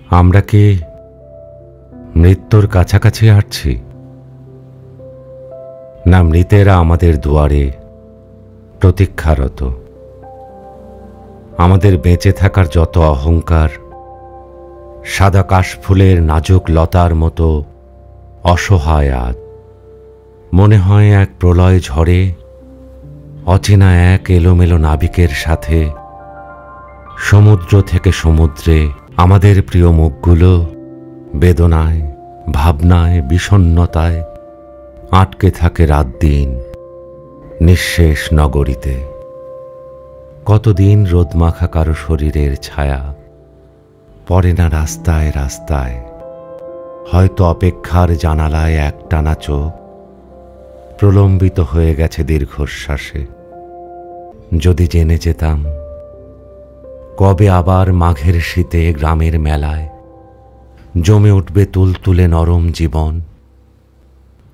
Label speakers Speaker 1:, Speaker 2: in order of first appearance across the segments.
Speaker 1: আমরা কি মৃত্যুর কাছাকাছি আসছি, না মৃতেরা আমাদের দুয়ারে প্রতীক্ষারত? আমাদের বেঁচে থাকার যত অহংকার সাদা কাশফুলের নাজুক লতার মতো অসহায় আজ। মনে হয় এক প্রলয় ঝড়ে অচেনা এক এলোমেলো নাবিকের সাথে সমুদ্র থেকে সমুদ্রে আমাদের প্রিয় মুখগুলো বেদনায়, ভাবনায়, বিষণ্ণতায় আটকে থাকে রাত দিন নিঃশেষ নগরীতে। কতদিন রোদমাখা কারো শরীরের ছায়া পড়ে না রাস্তায় রাস্তায়। হয়তো অপেক্ষার জানালায় একটানা চোখ প্রলম্বিত হয়ে গেছে দীর্ঘশ্বাসে। যদি জেনে যেতাম কবে আবার মাঘের শীতে গ্রামের মেলায় জমে উঠবে তুলতুলে নরম জীবন,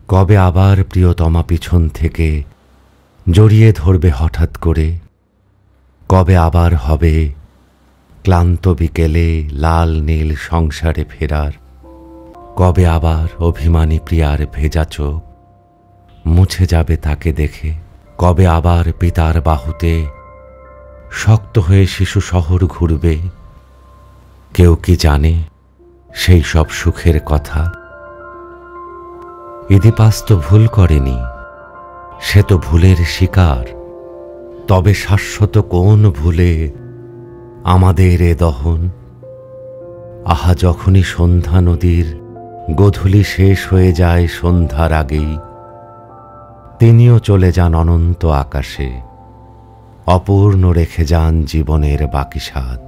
Speaker 1: কবে আবার প্রিয়তমা পিছন থেকে জড়িয়ে ধরবে হঠাৎ করে, কবে আবার হবে ক্লান্ত বিকেলে লাল নীল সংসারে ফেরার, কবে আবার অভিমানী প্রিয়ার ভেজা চোখ মুছে যাবে তাকে দেখে, কবে আবার পিতার বাহুতে শক্ত হয়ে শিশু শহর ঘুরবে। কেউ কি জানে সেই সব সুখের কথা? ইদিপাস তো ভুল করেনি, সে তো ভুলের শিকার। তবে শাশ্বত কোন ভুলে আমাদের এ দহন? আহা, যখনই সন্ধ্যা নদীর গোধূলি শেষ হয়ে যায় সন্ধ্যার আগেই, তিনিও চলে যান অনন্ত আকাশে, অপূর্ণ রেখে যান জীবনের বাকি স্বাদ।